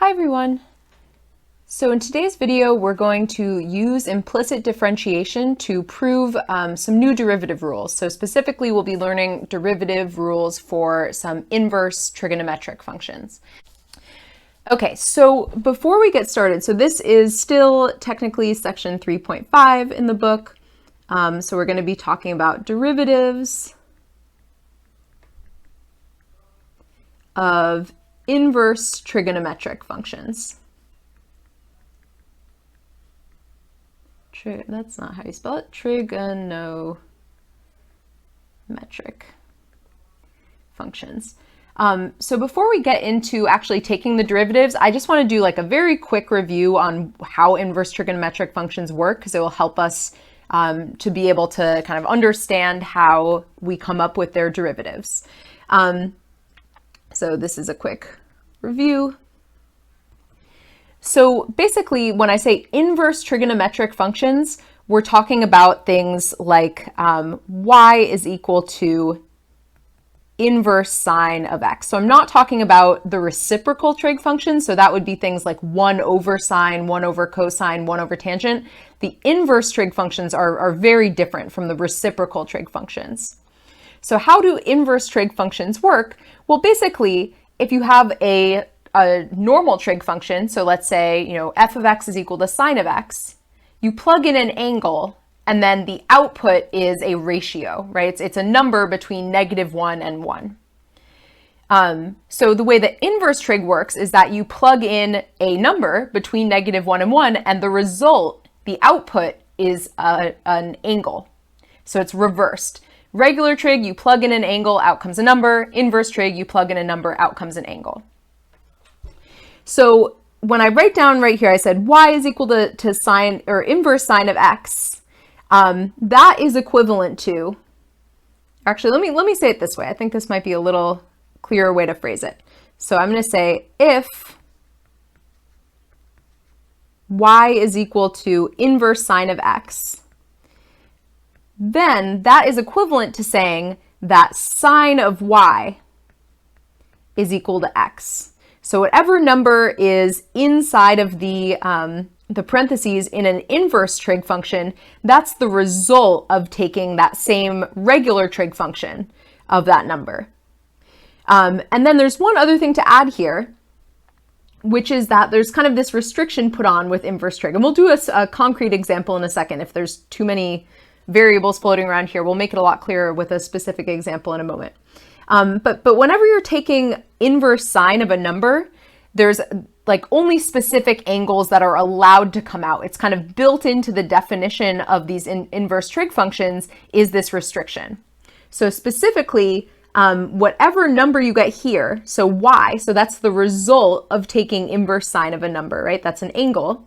Hi everyone! So in today's video, we're going to use implicit differentiation to prove some new derivative rules. So specifically, we'll be learning derivative rules for some inverse trigonometric functions. Okay, so before we get started, so this is still technically section 3.5 in the book. So we're going to be talking about derivatives of inverse trigonometric functions. That's not how you spell it. Trigonometric functions. So before we get into actually taking the derivatives, I just want to do like a very quick review on how inverse trigonometric functions work, because it will help us to be able to kind of understand how we come up with their derivatives. So this is a quick review. So basically, when I say inverse trigonometric functions, we're talking about things like y is equal to inverse sine of x. So I'm not talking about the reciprocal trig function. So that would be things like 1 over sine, 1 over cosine, 1 over tangent. The inverse trig functions are very different from the reciprocal trig functions. So how do inverse trig functions work? Well, basically, if you have a normal trig function, so let's say, f of x is equal to sine of x, you plug in an angle, and then the output is a ratio, right? It's a number between -1 and 1. So the way the inverse trig works is that you plug in a number between -1 and 1, and the result, the output, is an angle. So it's reversed. Regular trig, you plug in an angle, out comes a number. Inverse trig, you plug in a number, out comes an angle. So when I write down right here, I said y is equal to sine or inverse sine of x. That is equivalent to, actually, let me say it this way. I think this might be a little clearer way to phrase it. So I'm going to say if y is equal to inverse sine of x, then that is equivalent to saying that sine of y is equal to x. So whatever number is inside of the parentheses in an inverse trig function, that's the result of taking that same regular trig function of that number. And then there's one other thing to add here, which is that there's kind of this restriction put on with inverse trig. And we'll do a concrete example in a second. If there's too many variables floating around here, we'll make it a lot clearer with a specific example in a moment. But whenever you're taking inverse sine of a number, there's like only specific angles that are allowed to come out. It's kind of built into the definition of these inverse trig functions is this restriction. So specifically, whatever number you get here, so y, so that's the result of taking inverse sine of a number, right? That's an angle.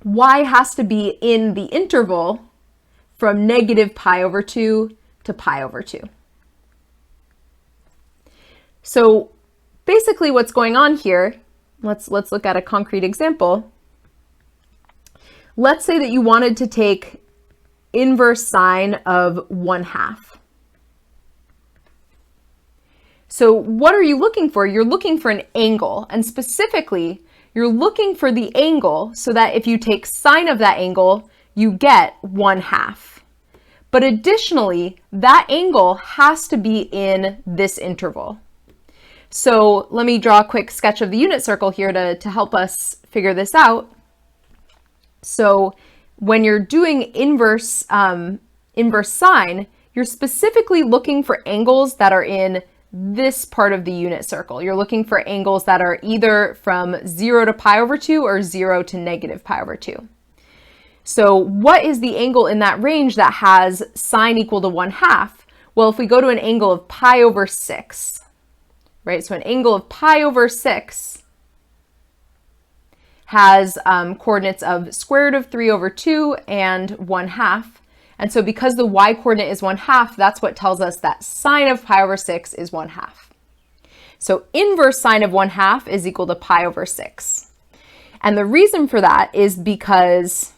Y has to be in the interval from -pi/2 to pi/2. So basically what's going on here, let's look at a concrete example. Let's say that you wanted to take inverse sine of 1/2. So what are you looking for? You're looking for an angle, and specifically, you're looking for the angle so that if you take sine of that angle, you get 1/2. But additionally, that angle has to be in this interval. So let me draw a quick sketch of the unit circle here to help us figure this out. So when you're doing inverse sine, you're specifically looking for angles that are in this part of the unit circle. You're looking for angles that are either from 0 to pi/2 or 0 to -pi/2. So what is the angle in that range that has sine equal to 1/2? Well, if we go to an angle of pi/6, right? So an angle of pi/6 has coordinates of square root of 3/2 and 1/2. And so because the y coordinate is 1/2, that's what tells us that sine of pi/6 is 1/2. So inverse sine of 1/2 is equal to pi/6. And the reason for that is because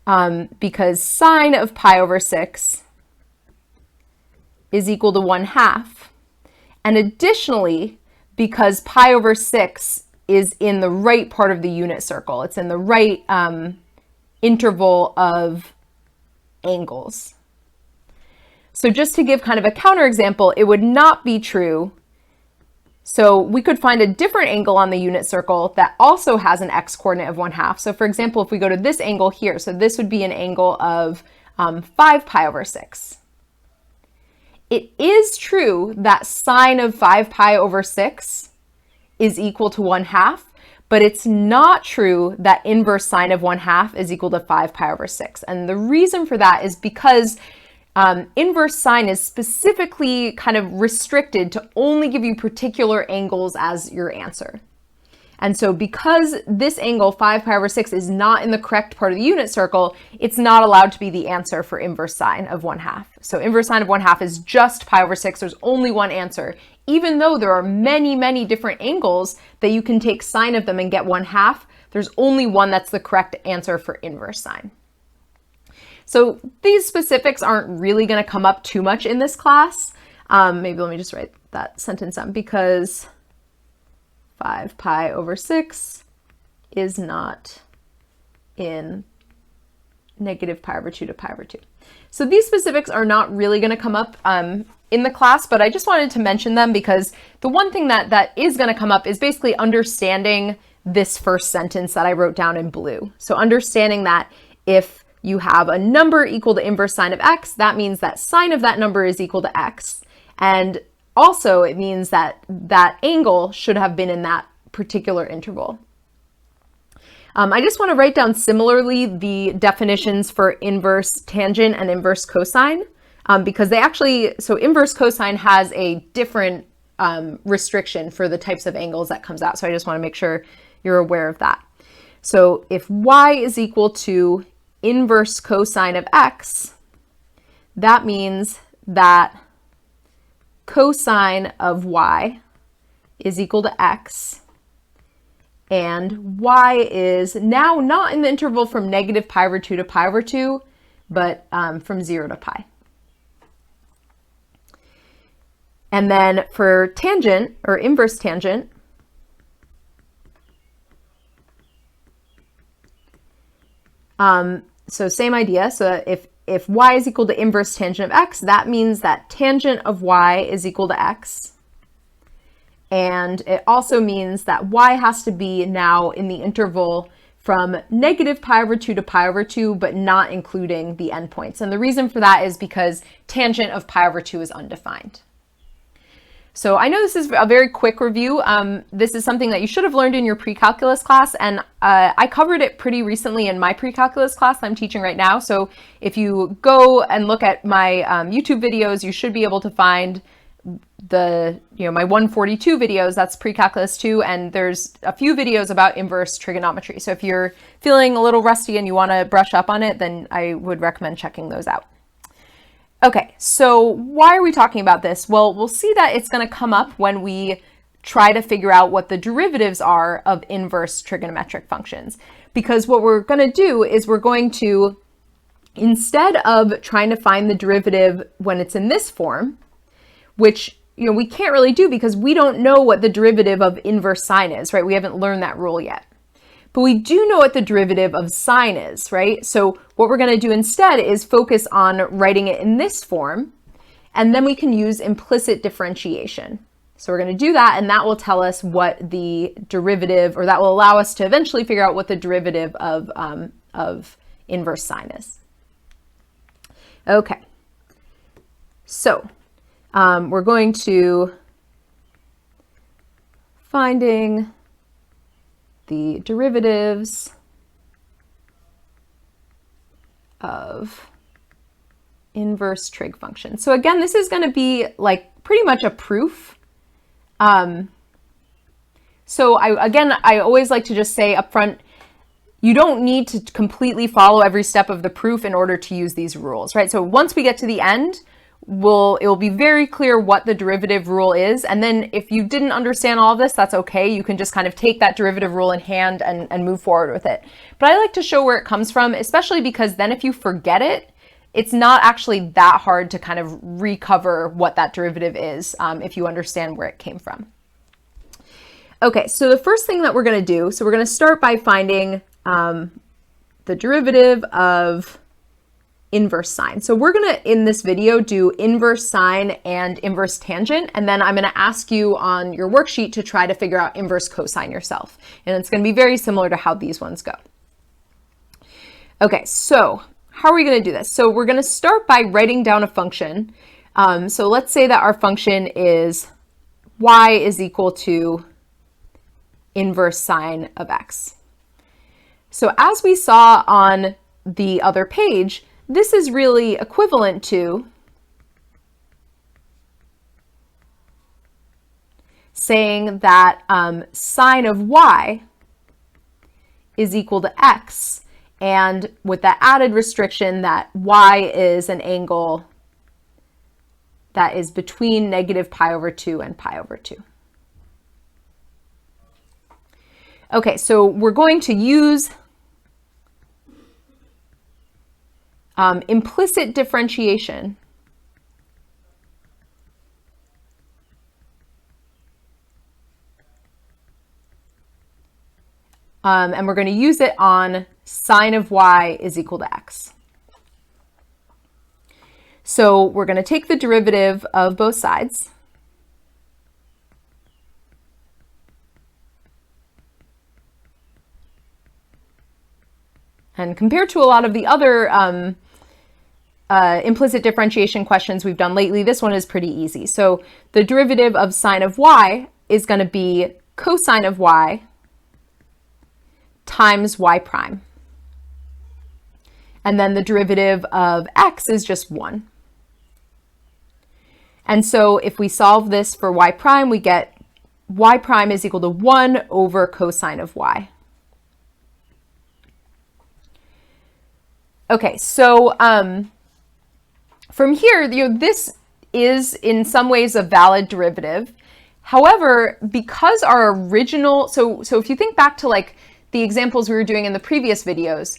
sine of pi/6 is equal to 1/2. And additionally, because pi over 6 is in the right part of the unit circle. It's in the right interval of angles. So just to give kind of a counterexample, it would not be true. So we could find a different angle on the unit circle that also has an x coordinate of 1/2. So for example, if we go to this angle here, so this would be an angle of 5 pi over 6. It is true that sine of 5 pi over 6 is equal to 1/2, but it's not true that inverse sine of 1/2 is equal to 5 pi over 6. And the reason for that is because inverse sine is specifically kind of restricted to only give you particular angles as your answer. And so because this angle, 5 pi over 6, is not in the correct part of the unit circle, it's not allowed to be the answer for inverse sine of 1/2. So inverse sine of 1/2 is just pi over 6. There's only one answer, even though there are many, many different angles that you can take sine of them and get 1/2. There's only one that's the correct answer for inverse sine. So these specifics aren't really going to come up too much in this class. Maybe let me just write that sentence down, because 5 pi over 6 is not in negative pi over 2 to pi over 2. So these specifics are not really going to come up in the class, but I just wanted to mention them because the one thing that is going to come up is basically understanding this first sentence that I wrote down in blue. So understanding that if you have a number equal to inverse sine of x, that means that sine of that number is equal to x. And also it means that that angle should have been in that particular interval. I just want to write down similarly the definitions for inverse tangent and inverse cosine, because they actually, so inverse cosine has a different restriction for the types of angles that comes out. So I just want to make sure you're aware of that. So if y is equal to inverse cosine of x, that means that cosine of y is equal to x, and y is now not in the interval from negative pi over 2 to pi over 2, but from 0 to pi. And then for tangent, or inverse tangent, so same idea. So if y is equal to inverse tangent of x, that means that tangent of y is equal to x. And it also means that y has to be now in the interval from negative pi over 2 to pi over 2, but not including the endpoints. And the reason for that is because tangent of pi over 2 is undefined. So I know this is a very quick review. This is something that you should have learned in your pre-calculus class, and I covered it pretty recently in my pre-calculus class I'm teaching right now. So if you go and look at my YouTube videos, you should be able to find my 142 videos, that's pre-calculus 2, and there's a few videos about inverse trigonometry. So if you're feeling a little rusty and you want to brush up on it, then I would recommend checking those out. Okay, so why are we talking about this? Well, we'll see that it's going to come up when we try to figure out what the derivatives are of inverse trigonometric functions. Because what we're going to do is we're going to, instead of trying to find the derivative when it's in this form, which we can't really do because we don't know what the derivative of inverse sine is, right? We haven't learned that rule yet. But we do know what the derivative of sine is, right? So what we're going to do instead is focus on writing it in this form, and then we can use implicit differentiation. So we're going to do that, and that will tell us what the derivative, or that will allow us to eventually figure out what the derivative of inverse sine is. Okay, so we're going to finding the derivatives of inverse trig function. So again, this is going to be like pretty much a proof. So I always like to just say up front, you don't need to completely follow every step of the proof in order to use these rules, right? So once we get to the end, it will be very clear what the derivative rule is. And then if you didn't understand all of this, that's okay. You can just kind of take that derivative rule in hand and move forward with it. But I like to show where it comes from, especially because then if you forget it, it's not actually that hard to kind of recover what that derivative is if you understand where it came from. Okay, so the first thing that we're going to do, so we're going to start by finding the derivative of inverse sine. So we're going to, in this video, do inverse sine and inverse tangent, and then I'm going to ask you on your worksheet to try to figure out inverse cosine yourself. And it's going to be very similar to how these ones go. Okay, so how are we going to do this? So we're going to start by writing down a function. So let's say that our function is y is equal to inverse sine of x. So as we saw on the other page, this is really equivalent to saying that sine of y is equal to x, and with that added restriction that y is an angle that is between negative pi over 2 and pi over 2. Okay, so we're going to use implicit differentiation. And we're going to use it on sine of y is equal to x. So we're going to take the derivative of both sides. And compared to a lot of the other implicit differentiation questions we've done lately, this one is pretty easy. So the derivative of sine of y is going to be cosine of y times y prime. And then the derivative of x is just 1. And so if we solve this for y prime, we get y prime is equal to 1 over cosine of y. Okay, so from here, this is in some ways a valid derivative. However, because our original, so if you think back to like the examples we were doing in the previous videos,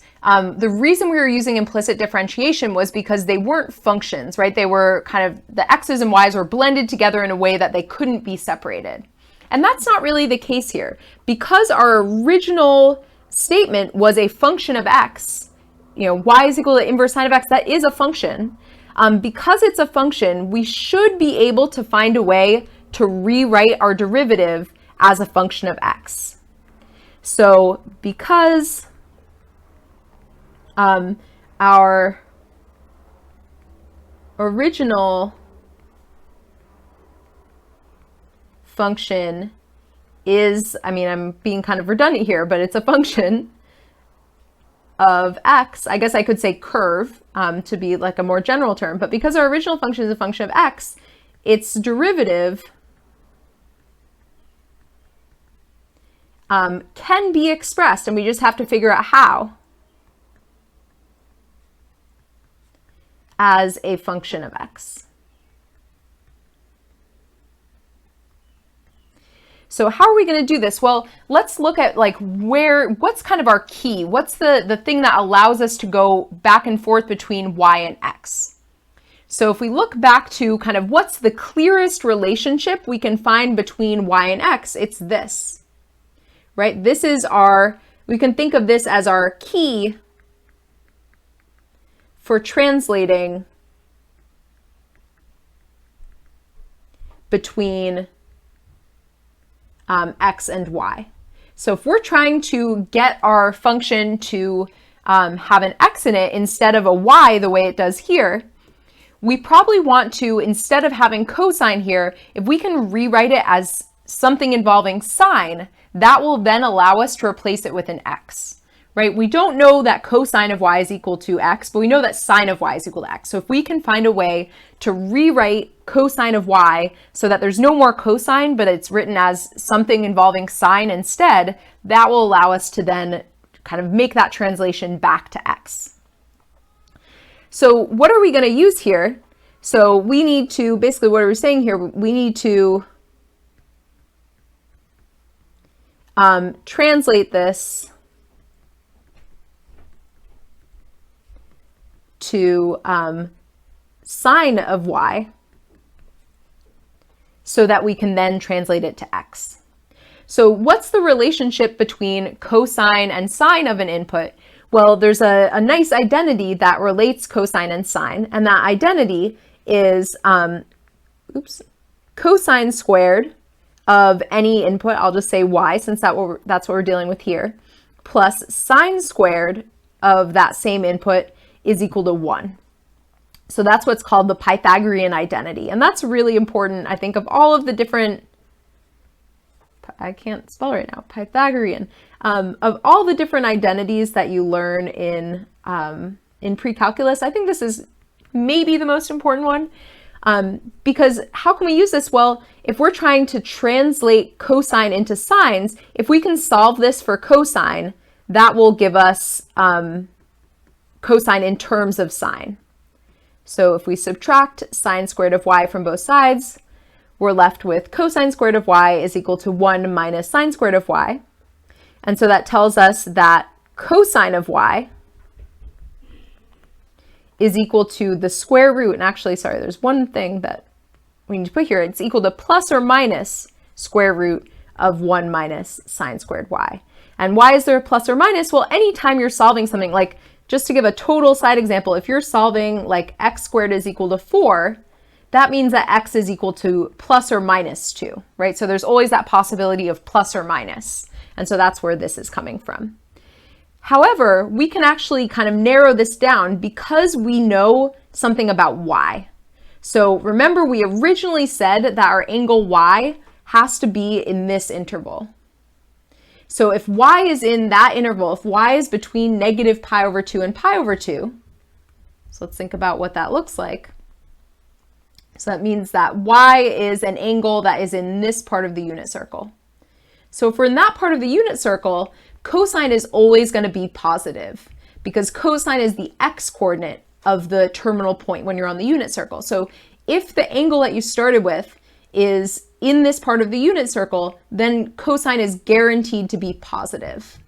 the reason we were using implicit differentiation was because they weren't functions, right? They were kind of, the x's and y's were blended together in a way that they couldn't be separated. And that's not really the case here. Because our original statement was a function of x, y is equal to inverse sine of x, that is a function. Because it's a function, we should be able to find a way to rewrite our derivative as a function of x. So because our original function is, I'm being kind of redundant here, but it's a function of x. I guess I could say curve to be like a more general term, but because our original function is a function of x, its derivative can be expressed, and we just have to figure out how, as a function of x. So how are we going to do this? Well, let's look at like what's kind of our key? What's the thing that allows us to go back and forth between y and x? So if we look back to kind of what's the clearest relationship we can find between y and x, it's this, right? This is we can think of this as our key for translating between x and y. So if we're trying to get our function to have an x in it instead of a y the way it does here, we probably want to, instead of having cosine here, if we can rewrite it as something involving sine, that will then allow us to replace it with an x, right? We don't know that cosine of y is equal to x, but we know that sine of y is equal to x. So if we can find a way to rewrite cosine of y so that there's no more cosine, but it's written as something involving sine instead, that will allow us to then kind of make that translation back to x. So what are we going to use here? So we need to, basically what are we saying here? We need to translate this to sine of y so that we can then translate it to x. So what's the relationship between cosine and sine of an input? Well, there's a nice identity that relates cosine and sine, and that identity is cosine squared of any input, I'll just say y, since that's what we're dealing with here, plus sine squared of that same input is equal to 1. So that's what's called the Pythagorean identity. And that's really important, I think, of all of the different, I can't spell right now, Pythagorean, of all the different identities that you learn in pre-calculus. I think this is maybe the most important one. Because how can we use this? Well, if we're trying to translate cosine into sines, if we can solve this for cosine, that will give us cosine in terms of sine. So if we subtract sine squared of y from both sides, we're left with cosine squared of y is equal to 1 minus sine squared of y. And so that tells us that cosine of y is equal to the square root, and actually, sorry, there's one thing that we need to put here. It's equal to plus or minus square root of 1 minus sine squared y. And why is there a plus or minus? Well, anytime you're solving something, like just to give a total side example, if you're solving like x squared is equal to 4, that means that x is equal to plus or minus 2, right? So there's always that possibility of plus or minus. And so that's where this is coming from. However, we can actually kind of narrow this down because we know something about y. So remember, we originally said that our angle y has to be in this interval. So if y is in that interval, if y is between negative pi over 2 and pi over 2, so let's think about what that looks like. So that means that y is an angle that is in this part of the unit circle. So if we're in that part of the unit circle, cosine is always going to be positive because cosine is the x-coordinate of the terminal point when you're on the unit circle. So if the angle that you started with is in this part of the unit circle, then cosine is guaranteed to be positive.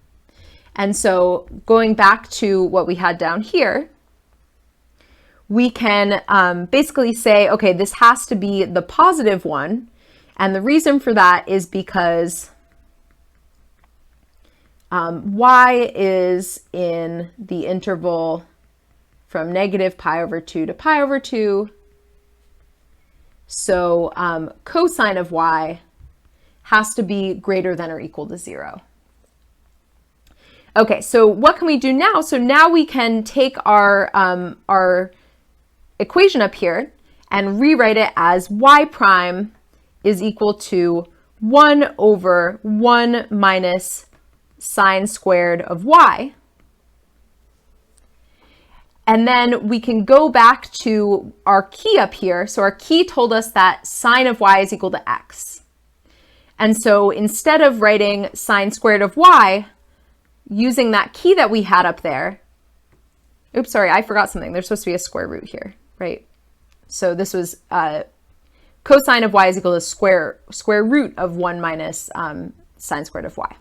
And so going back to what we had down here, we can basically say, okay, this has to be the positive one. And the reason for that is because y is in the interval from negative pi over 2 to pi over 2. So cosine of y has to be greater than or equal to 0. Okay, so what can we do now? So now we can take our equation up here and rewrite it as y prime is equal to 1 over 1 minus sine squared of y. And then we can go back to our key up here. So our key told us that sine of y is equal to x. And so instead of writing sine squared of y, using that key that we had up there, oops, sorry, I forgot something. There's supposed to be a square root here, right? So this was cosine of y is equal to square root of 1 minus sine squared of y.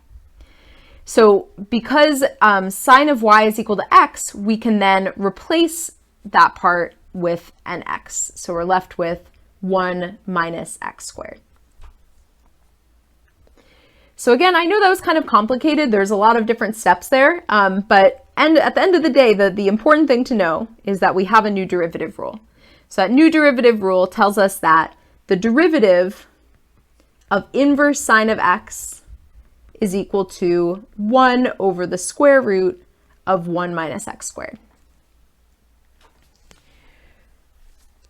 So because sine of y is equal to x, we can then replace that part with an x. So we're left with 1 minus x squared. So again, I know that was kind of complicated. There's a lot of different steps there, but at the end of the day, the important thing to know is that we have a new derivative rule. So that new derivative rule tells us that the derivative of inverse sine of x is equal to 1 over the square root of 1 minus x squared.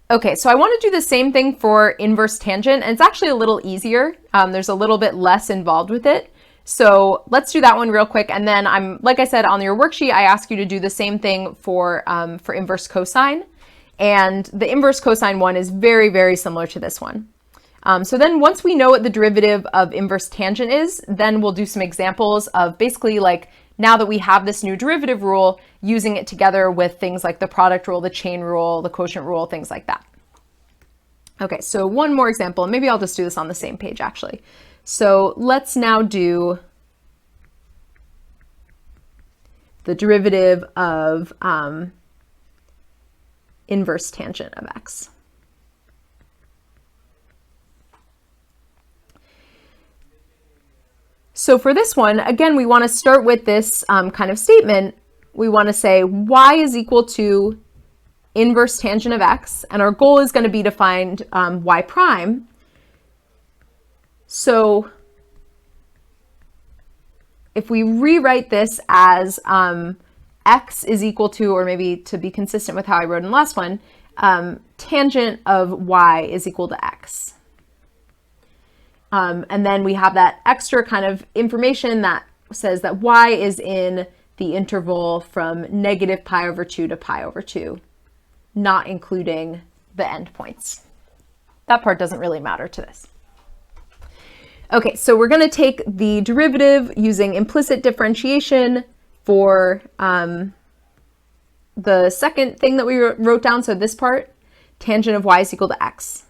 Okay, so I want to do the same thing for inverse tangent, and it's actually a little easier. There's a little bit less involved with it. So let's do that one real quick, and then like I said, on your worksheet, I ask you to do the same thing for inverse cosine. And the inverse cosine one is very, very similar to this one. So then once we know what the derivative of inverse tangent is, then we'll do some examples of basically like, now that we have this new derivative rule, using it together with things like the product rule, the chain rule, the quotient rule, things like that. Okay, so one more example, and maybe I'll just do this on the same page actually. So let's now do the derivative of inverse tangent of x. So for this one, again, we want to start with this kind of statement. We want to say y is equal to inverse tangent of x, and our goal is going to be to find y prime. So if we rewrite this as x is equal to, or maybe to be consistent with how I wrote in the last one, tangent of y is equal to x. And then we have that extra kind of information that says that y is in the interval from negative pi over 2 to pi over 2, not including the endpoints. That part doesn't really matter to this. Okay, so we're going to take the derivative using implicit differentiation for the second thing that we wrote down, so this part, tangent of y is equal to x.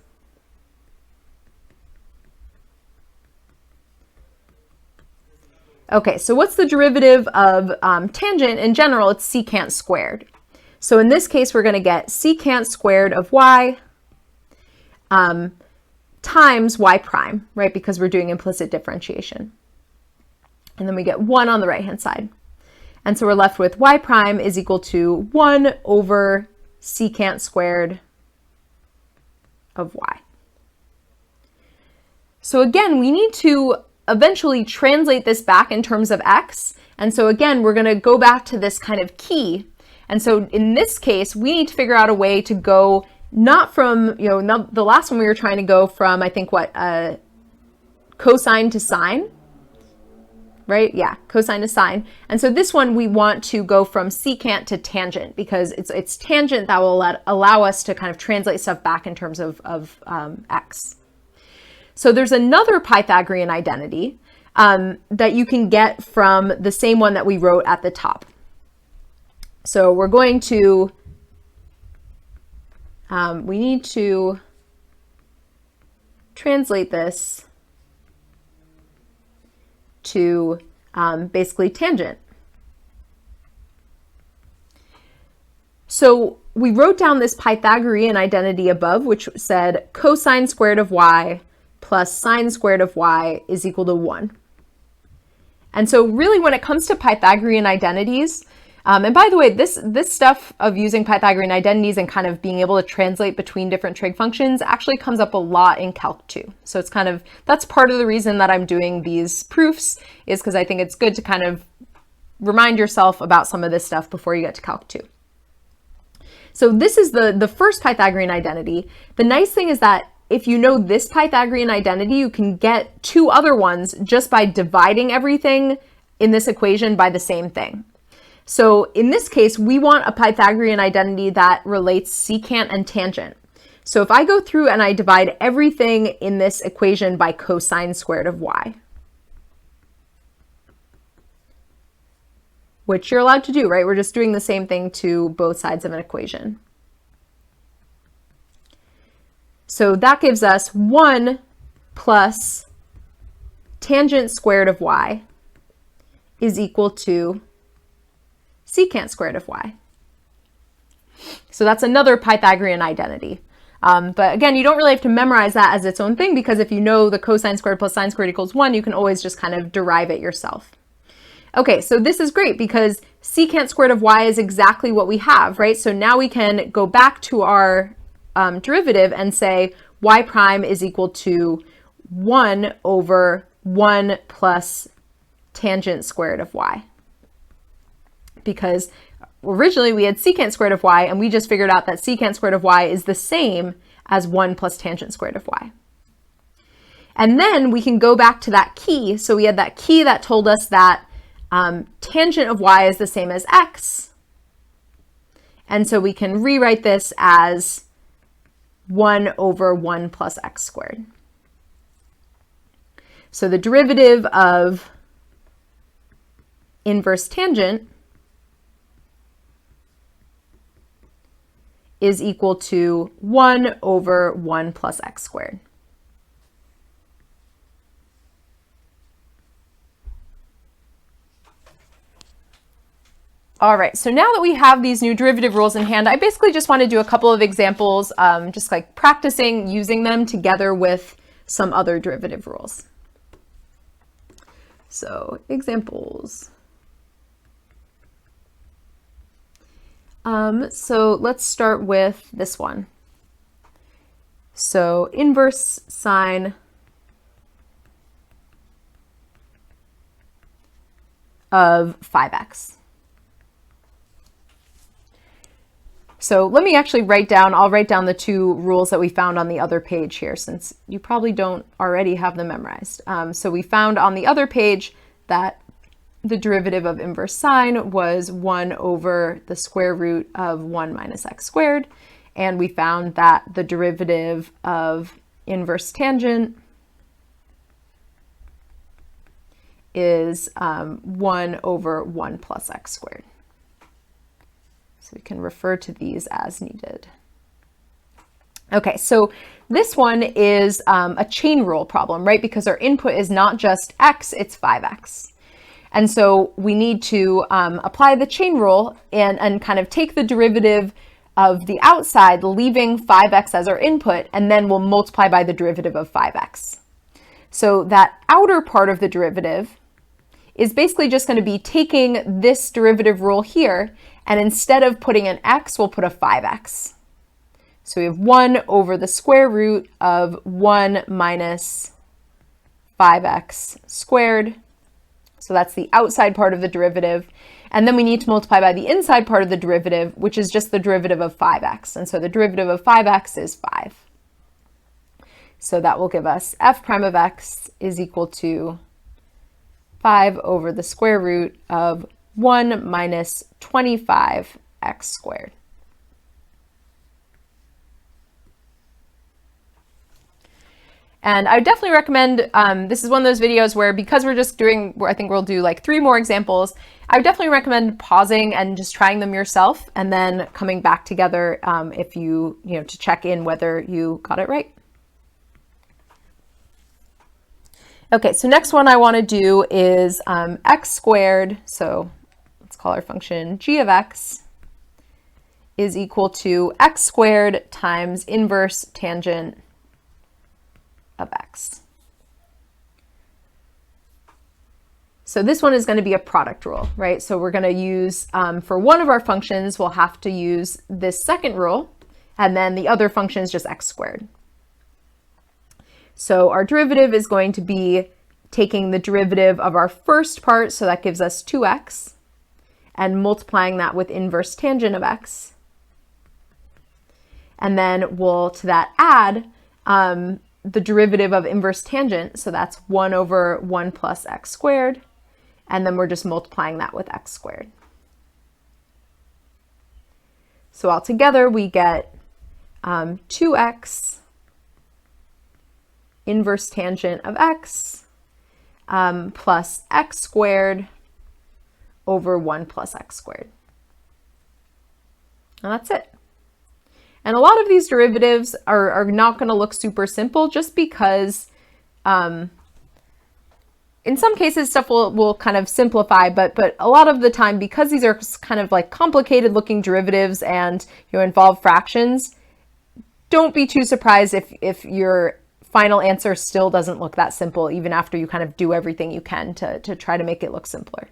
Okay, so what's the derivative of tangent? In general, it's secant squared. So in this case, we're going to get secant squared of y times y prime, right? Because we're doing implicit differentiation. And then we get 1 on the right-hand side. And so we're left with y prime is equal to 1 over secant squared of y. So again, we need to eventually translate this back in terms of x. And so again, we're going to go back to this kind of key. And so in this case, we need to figure out a way to go not from, the last one we were trying to go from, I think cosine to sine, right? Yeah, cosine to sine. And so this one, we want to go from secant to tangent because it's tangent that will allow us to kind of translate stuff back in terms of x. So there's another Pythagorean identity that you can get from the same one that we wrote at the top. So we're going to, we need to translate this to basically tangent. So we wrote down this Pythagorean identity above, which said cosine squared of y plus sine squared of y is equal to 1. And so really when it comes to Pythagorean identities, and by the way, this stuff of using Pythagorean identities and kind of being able to translate between different trig functions actually comes up a lot in Calc 2. So it's kind of, that's part of the reason that I'm doing these proofs, is because I think it's good to kind of remind yourself about some of this stuff before you get to Calc 2. So this is the first Pythagorean identity. The nice thing is that if you know this Pythagorean identity, you can get 2 other ones just by dividing everything in this equation by the same thing. So in this case, we want a Pythagorean identity that relates secant and tangent. So if I go through and I divide everything in this equation by cosine squared of y, which you're allowed to do, right? We're just doing the same thing to both sides of an equation. So that gives us 1 plus tangent squared of y is equal to secant squared of y. So that's another Pythagorean identity. But again, you don't really have to memorize that as its own thing, because if you know the cosine squared plus sine squared equals 1, you can always just kind of derive it yourself. Okay, so this is great because secant squared of y is exactly what we have, right? So now we can go back to our derivative and say y prime is equal to 1 over 1 plus tangent squared of y. Because originally we had secant squared of y, and we just figured out that secant squared of y is the same as 1 plus tangent squared of y. And then we can go back to that key. So we had that key that told us that tangent of y is the same as x. And so we can rewrite this as 1 over 1 plus x squared. So the derivative of inverse tangent is equal to 1 over 1 plus x squared. All right, so now that we have these new derivative rules in hand, I basically just want to do a couple of examples, just like practicing using them together with some other derivative rules. So examples. So let's start with this one. So inverse sine of 5x. So let me actually I'll write down the two rules that we found on the other page here, since you probably don't already have them memorized. So we found on the other page that the derivative of inverse sine was 1 over the square root of 1 minus x squared. And we found that the derivative of inverse tangent is 1 over 1 plus x squared. So we can refer to these as needed. Okay, so this one is a chain rule problem, right? Because our input is not just x, it's 5x. And so we need to apply the chain rule and kind of take the derivative of the outside, leaving 5x as our input, and then we'll multiply by the derivative of 5x. So that outer part of the derivative is basically just going to be taking this derivative rule here, and instead of putting an x, we'll put a 5x. So we have 1 over the square root of 1 minus 5x squared. So that's the outside part of the derivative. And then we need to multiply by the inside part of the derivative, which is just the derivative of 5x. And so the derivative of 5x is 5. So that will give us f prime of x is equal to 5 over the square root of 1 minus 25x squared. And I would definitely recommend, this is one of those videos where, because we're just doing, I think we'll do like 3 more examples, I would definitely recommend pausing and just trying them yourself and then coming back together if you know, to check in whether you got it right. Okay, so next one I want to do is x squared, so let's call our function g of x, is equal to x squared times inverse tangent of x. So this one is going to be a product rule, right? So we're going to use, for one of our functions, we'll have to use this second rule, and then the other function is just x squared. So our derivative is going to be taking the derivative of our first part, so that gives us 2x, and multiplying that with inverse tangent of x. And then we'll, to that, add the derivative of inverse tangent, so that's 1 over 1 plus x squared, and then we're just multiplying that with x squared. So altogether we get 2x inverse tangent of x plus x squared over 1 plus x squared. And that's it. And a lot of these derivatives are not going to look super simple, just because in some cases stuff will kind of simplify, but a lot of the time, because these are kind of like complicated looking derivatives and involve fractions, don't be too surprised if your final answer still doesn't look that simple, even after you kind of do everything you can to try to make it look simpler.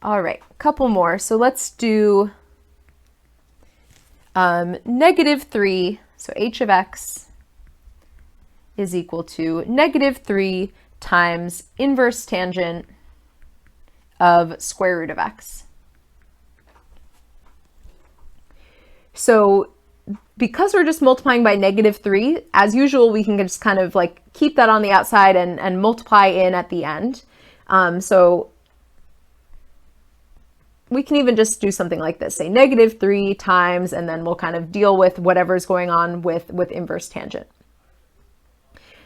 All right, a couple more. So let's do -3, so h of x is equal to -3 times inverse tangent of square root of x. So because we're just multiplying by -3, as usual, we can just kind of like keep that on the outside and multiply in at the end. So we can even just do something like this, say -3 times, and then we'll kind of deal with whatever's going on with inverse tangent.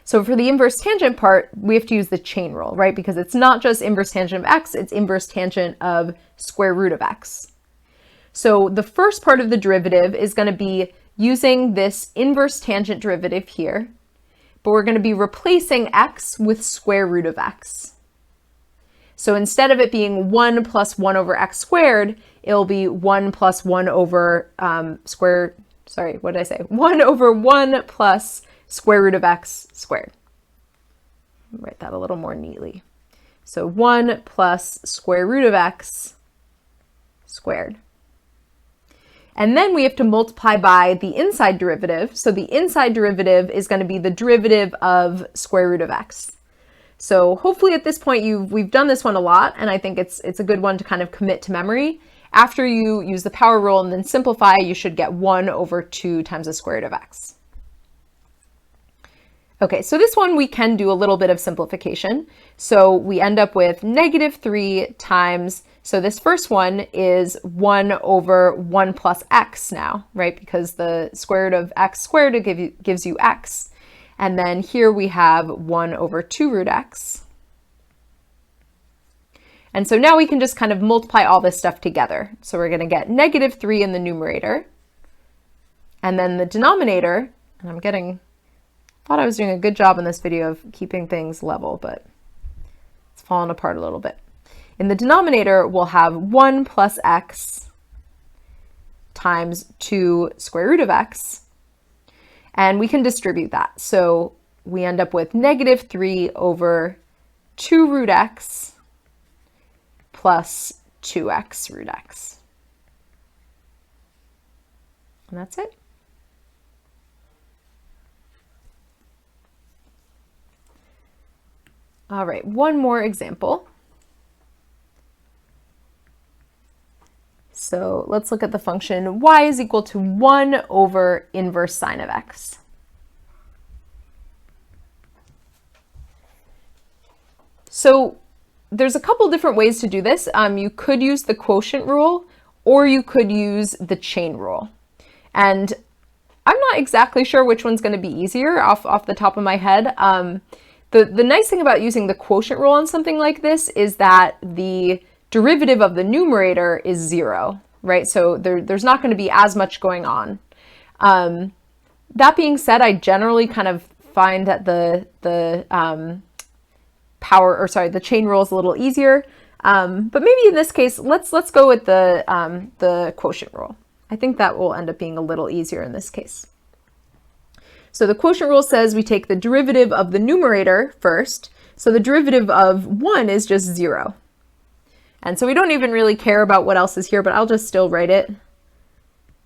So for the inverse tangent part, we have to use the chain rule, right? Because it's not just inverse tangent of x, it's inverse tangent of square root of x. So the first part of the derivative is going to be using this inverse tangent derivative here, but we're going to be replacing x with square root of x. So instead of it being 1 plus 1 over x squared, it'll be 1 plus 1 over 1 over 1 plus square root of x squared. write that a little more neatly. So 1 plus square root of x squared. And then we have to multiply by the inside derivative. So the inside derivative is going to be the derivative of square root of x. So hopefully at this point we've done this one a lot, and I think it's a good one to kind of commit to memory. After you use the power rule and then simplify, you should get 1 over 2 times the square root of x. Okay, so this one we can do a little bit of simplification. So we end up with -3 times, so this first one is 1 over 1 plus x now, right? Because the square root of x squared gives you x. And then here we have 1 over 2 root x. And so now we can just kind of multiply all this stuff together. So we're going to get -3 in the numerator. And then the denominator, and thought I was doing a good job in this video of keeping things level, but it's fallen apart a little bit. In the denominator, we'll have 1 plus x times 2 square root of x. And we can distribute that. So we end up with -3 over 2 root x plus 2x root x. And that's it. All right, one more example. So let's look at the function y is equal to 1 over inverse sine of x. So there's a couple different ways to do this. You could use the quotient rule, or you could use the chain rule. And I'm not exactly sure which one's going to be easier off the top of my head. The nice thing about using the quotient rule on something like this is that the derivative of the numerator is 0, right? So there's not going to be as much going on. That being said, I generally kind of find that the chain rule is a little easier. But maybe in this case, let's go with the quotient rule. I think that will end up being a little easier in this case. So the quotient rule says we take the derivative of the numerator first. So the derivative of 1 is just 0. And so we don't even really care about what else is here, but I'll just still write it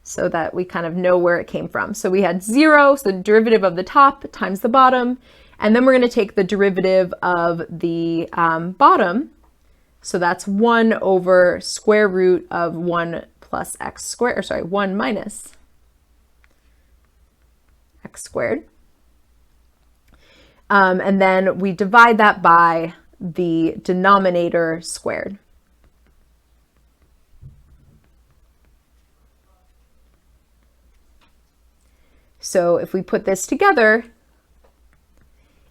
so that we kind of know where it came from. So we had 0, so the derivative of the top times the bottom, and then we're going to take the derivative of the bottom. So that's 1 over square root of 1 plus x squared, or sorry, 1 minus x squared. And then we divide that by the denominator squared. So if we put this together,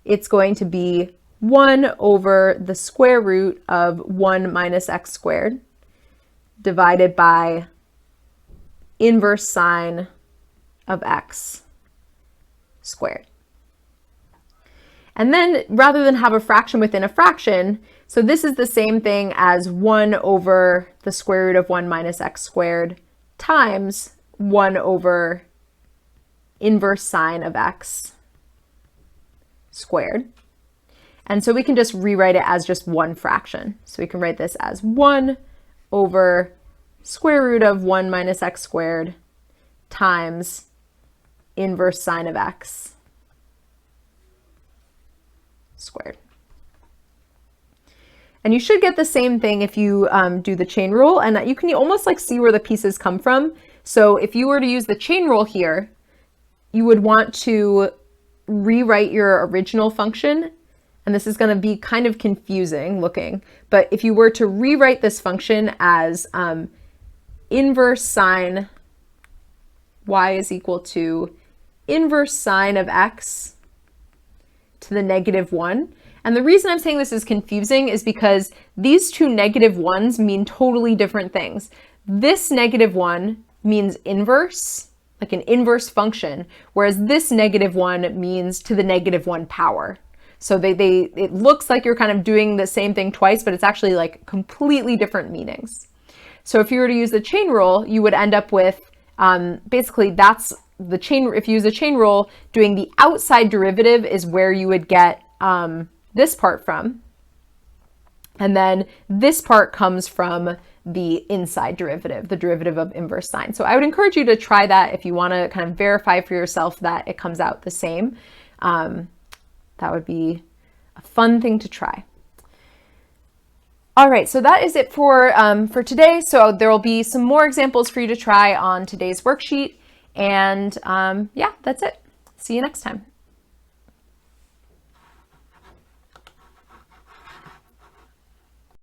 it's going to be 1 over the square root of 1 minus x squared divided by inverse sine of x squared. And then rather than have a fraction within a fraction, so this is the same thing as 1 over the square root of 1 minus x squared times 1 over inverse sine of x squared. And so we can just rewrite it as just one fraction. So we can write this as 1 over square root of 1 minus x squared times inverse sine of x squared. And you should get the same thing if you do the chain rule, and you can almost like see where the pieces come from. So if you were to use the chain rule here, you would want to rewrite your original function, and this is going to be kind of confusing looking, but if you were to rewrite this function as inverse sine y is equal to inverse sine of x to the -1. And the reason I'm saying this is confusing is because these two -1s mean totally different things. This -1 means inverse, like an inverse function, whereas this -1 means to the -1 power. So it looks like you're kind of doing the same thing twice, but it's actually like completely different meanings. So if you were to use the chain rule, you would end up with, basically that's the chain, if you use the chain rule, doing the outside derivative is where you would get this part from. And then this part comes from the inside derivative, the derivative of inverse sine. So I would encourage you to try that if you want to kind of verify for yourself that it comes out the same. That would be a fun thing to try. All right, so that is it for today. So there will be some more examples for you to try on today's worksheet. And yeah, that's it. See you next time.